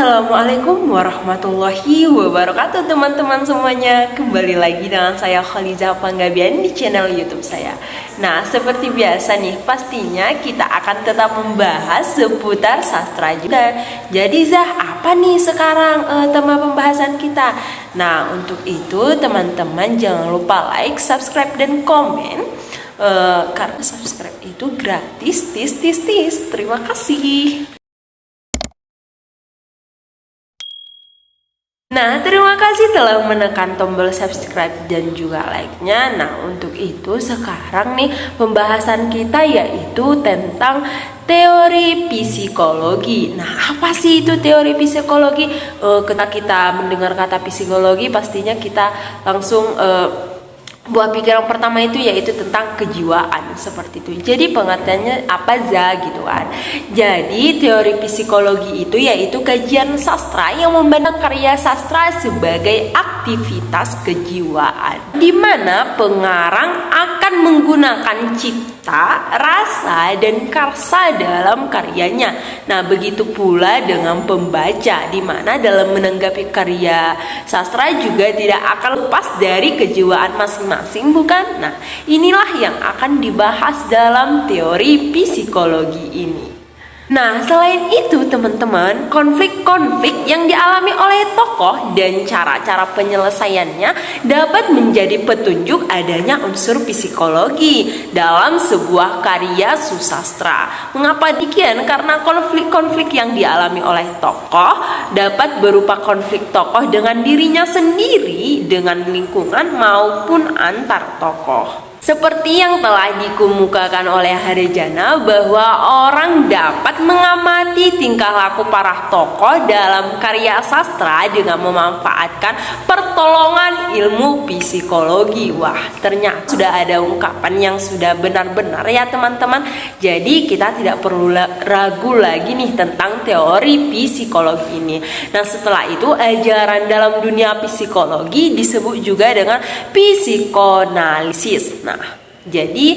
Assalamualaikum warahmatullahi wabarakatuh teman-teman semuanya. Kembali lagi dengan saya Khaliza Panggabian di channel YouTube saya. Nah, seperti biasa nih, pastinya kita akan tetap membahas seputar sastra juga. Jadi apa nih sekarang tema pembahasan kita? Nah, untuk itu teman-teman jangan lupa like, subscribe, dan komen. Karena subscribe itu gratis. Terima kasih. Nah, terima kasih telah menekan tombol subscribe dan juga like-nya. Nah, untuk itu sekarang nih pembahasan kita yaitu tentang teori psikologi. Nah, apa sih itu teori psikologi? Ketika kita mendengar kata psikologi, pastinya kita langsung buah pikiran pertama itu yaitu tentang kejiwaan, seperti itu. Jadi pengertiannya apa gitu kan. Jadi teori psikologi itu yaitu kajian sastra yang memandang karya sastra sebagai aktivitas kejiwaan, di mana pengarang akan menggunakan cipta, rasa, dan karsa dalam karyanya. Nah, begitu pula dengan pembaca, di mana dalam menanggapi karya sastra juga tidak akan lepas dari kejiwaan masing-masing, bukan? Nah, inilah yang akan dibahas dalam teori psikologi ini. Nah, selain itu teman-teman, konflik-konflik yang dialami oleh tokoh dan cara-cara penyelesaiannya dapat menjadi petunjuk adanya unsur psikologi dalam sebuah karya susastra. Mengapa demikian? Karena konflik-konflik yang dialami oleh tokoh dapat berupa konflik tokoh dengan dirinya sendiri, dengan lingkungan, maupun antar tokoh. Seperti yang telah dikemukakan oleh Harjana bahwa orang dapat mengamati tingkah laku para tokoh dalam karya sastra dengan memanfaatkan pertolongan ilmu psikologi. Wah, ternyata sudah ada ungkapan yang sudah benar-benar ya teman-teman. Jadi kita tidak perlu ragu lagi nih tentang teori psikologi ini. Nah, setelah itu ajaran dalam dunia psikologi disebut juga dengan psikoanalisis. Nah, jadi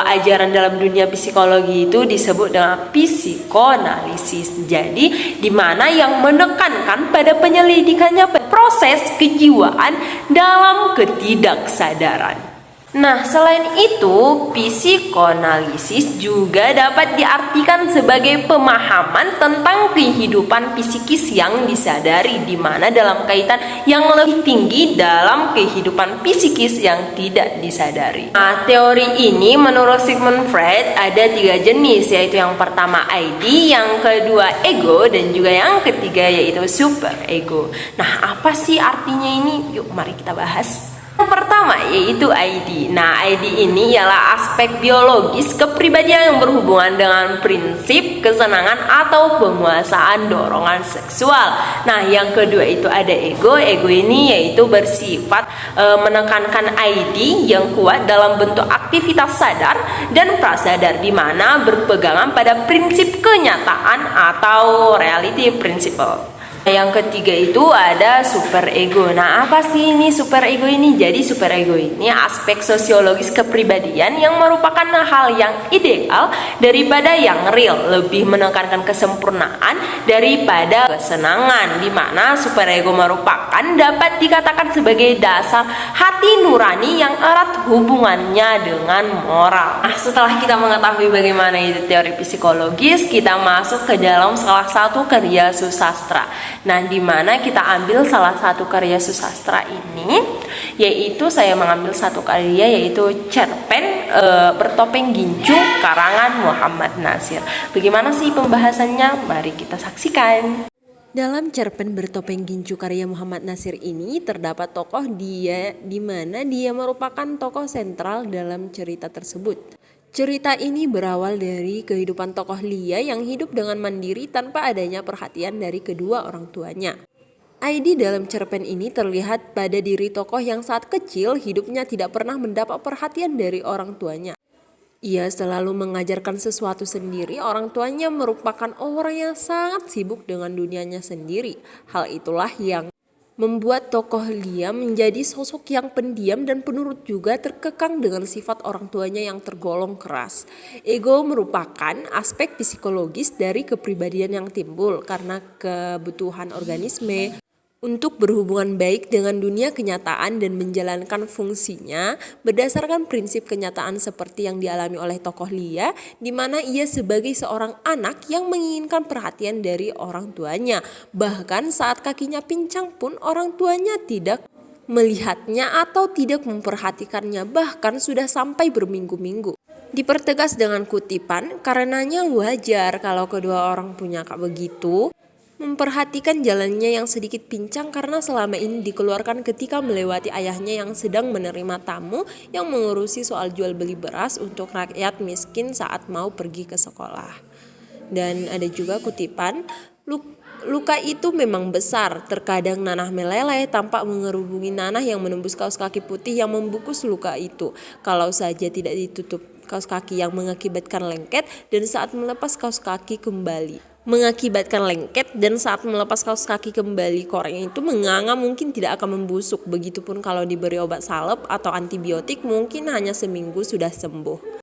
ajaran dalam dunia psikologi itu disebut dengan psikoanalisis. Jadi di mana yang menekankan pada penyelidikannya proses kejiwaan dalam ketidaksadaran. Nah, selain itu, psikoanalisis juga dapat diartikan sebagai pemahaman tentang kehidupan psikis yang disadari, di mana dalam kaitan yang lebih tinggi dalam kehidupan psikis yang tidak disadari. Nah, teori ini menurut Sigmund Freud ada 3 jenis, yaitu yang pertama ID, yang kedua ego, dan juga yang ketiga yaitu super ego. Nah, apa sih artinya ini? Yuk, mari kita bahas. Yang pertama yaitu ID. Nah, ID ini ialah aspek biologis kepribadian yang berhubungan dengan prinsip kesenangan atau penguasaan dorongan seksual. Nah, yang kedua itu ada ego. Ego ini yaitu bersifat menekankan ID yang kuat dalam bentuk aktivitas sadar dan prasadar, di mana berpegangan pada prinsip kenyataan atau reality principle. Yang ketiga itu ada super ego. Nah, apa sih ini super ego ini? Jadi super ego ini aspek sosiologis kepribadian yang merupakan hal yang ideal daripada yang real, lebih menekankan kesempurnaan daripada kesenangan, di mana super ego merupakan dapat dikatakan sebagai dasar hati nurani yang erat hubungannya dengan moral. Nah, setelah kita mengetahui bagaimana itu teori psikologis, kita masuk ke dalam salah satu karya susastra. Nah, di mana kita ambil salah satu karya susastra ini, yaitu saya mengambil satu karya yaitu Cerpen Bertopeng Gincu karangan Muhammad Nasir. Bagaimana sih pembahasannya? Mari kita saksikan. Dalam Cerpen Bertopeng Gincu karya Muhammad Nasir ini terdapat tokoh dia, di mana dia merupakan tokoh sentral dalam cerita tersebut. Cerita ini berawal dari kehidupan tokoh Lia yang hidup dengan mandiri tanpa adanya perhatian dari kedua orang tuanya. ID dalam cerpen ini terlihat pada diri tokoh yang saat kecil hidupnya tidak pernah mendapat perhatian dari orang tuanya. Ia selalu mengajarkan sesuatu sendiri. Orang tuanya merupakan orang yang sangat sibuk dengan dunianya sendiri. Hal itulah yang membuat tokoh Lia menjadi sosok yang pendiam dan penurut juga terkekang dengan sifat orang tuanya yang tergolong keras. Ego merupakan aspek psikologis dari kepribadian yang timbul karena kebutuhan organisme untuk berhubungan baik dengan dunia kenyataan dan menjalankan fungsinya berdasarkan prinsip kenyataan seperti yang dialami oleh tokoh Lia, di mana ia sebagai seorang anak yang menginginkan perhatian dari orang tuanya. Bahkan saat kakinya pincang pun orang tuanya tidak melihatnya atau tidak memperhatikannya, bahkan sudah sampai berminggu-minggu. Dipertegas dengan kutipan, karenanya wajar kalau kedua orang punya kak begitu memperhatikan jalannya yang sedikit pincang karena selama ini dikeluarkan ketika melewati ayahnya yang sedang menerima tamu yang mengurusi soal jual beli beras untuk rakyat miskin saat mau pergi ke sekolah. Dan ada juga kutipan, luka itu memang besar, terkadang nanah meleleh tampak mengerubungi nanah yang menembus kaos kaki putih yang membungkus luka itu. Kalau saja tidak ditutup kaos kaki yang mengakibatkan lengket dan saat melepas kaos kaki kembali koreng itu menganga mungkin tidak akan membusuk. Begitupun kalau diberi obat salep atau antibiotik mungkin hanya seminggu sudah sembuh.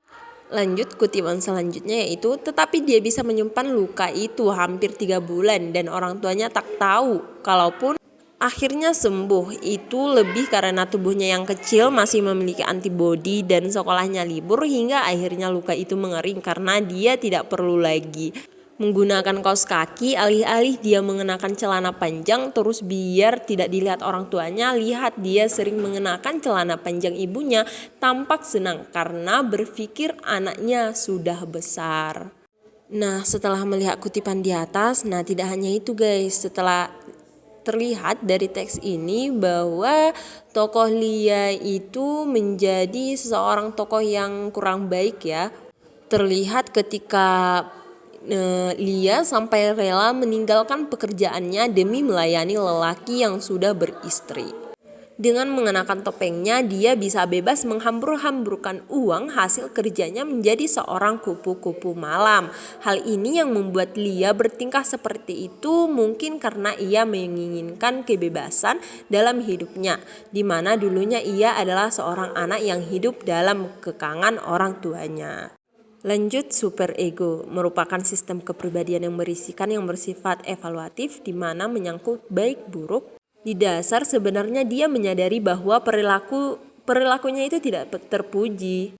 Lanjut kutipan selanjutnya yaitu, tetapi dia bisa menyimpan luka itu hampir 3 bulan dan orang tuanya tak tahu. Kalaupun akhirnya sembuh, itu lebih karena tubuhnya yang kecil masih memiliki antibodi dan sekolahnya libur hingga akhirnya luka itu mengering karena dia tidak perlu lagi menggunakan kaos kaki, alih-alih dia mengenakan celana panjang. Terus biar tidak dilihat orang tuanya, lihat dia sering mengenakan celana panjang ibunya, tampak senang karena berpikir anaknya sudah besar. Nah, setelah melihat kutipan di atas, nah tidak hanya itu guys, setelah terlihat dari teks ini bahwa tokoh Lia itu menjadi seseorang tokoh yang kurang baik ya. Terlihat ketika Lia sampai rela meninggalkan pekerjaannya demi melayani lelaki yang sudah beristri. Dengan mengenakan topengnya, dia bisa bebas menghambur-hamburkan uang hasil kerjanya menjadi seorang kupu-kupu malam. Hal ini yang membuat Lia bertingkah seperti itu mungkin karena ia menginginkan kebebasan dalam hidupnya, di mana dulunya ia adalah seorang anak yang hidup dalam kekangan orang tuanya. Lanjut, superego merupakan sistem kepribadian yang berisikan yang bersifat evaluatif di mana menyangkut baik buruk. Di dasar sebenarnya dia menyadari bahwa perilakunya itu tidak terpuji.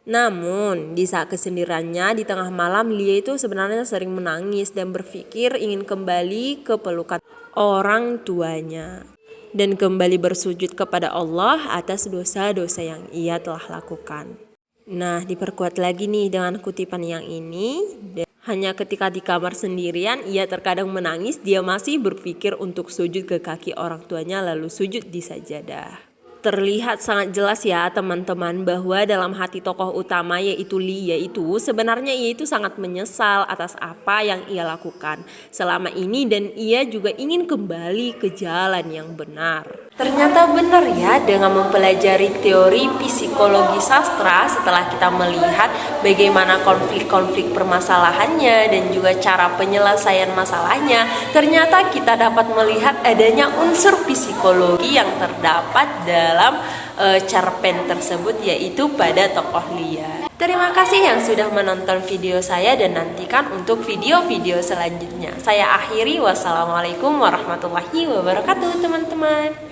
Namun di saat kesendiriannya di tengah malam, Lia itu sebenarnya sering menangis dan berpikir ingin kembali ke pelukan orang tuanya dan kembali bersujud kepada Allah atas dosa-dosa yang ia telah lakukan. Nah, diperkuat lagi nih dengan kutipan yang ini. Hanya ketika di kamar sendirian ia terkadang menangis, dia masih berpikir untuk sujud ke kaki orang tuanya lalu sujud di sajadah. Terlihat sangat jelas ya teman-teman bahwa dalam hati tokoh utama yaitu Lia itu sebenarnya ia itu sangat menyesal atas apa yang ia lakukan selama ini dan ia juga ingin kembali ke jalan yang benar. Ternyata benar ya, dengan mempelajari teori psikologi sastra setelah kita melihat bagaimana konflik-konflik permasalahannya dan juga cara penyelesaian masalahnya, ternyata kita dapat melihat adanya unsur psikologi yang terdapat dalam cerpen tersebut yaitu pada tokoh Lia. Terima kasih yang sudah menonton video saya dan nantikan untuk video-video selanjutnya. Saya akhiri, wassalamualaikum warahmatullahi wabarakatuh teman-teman.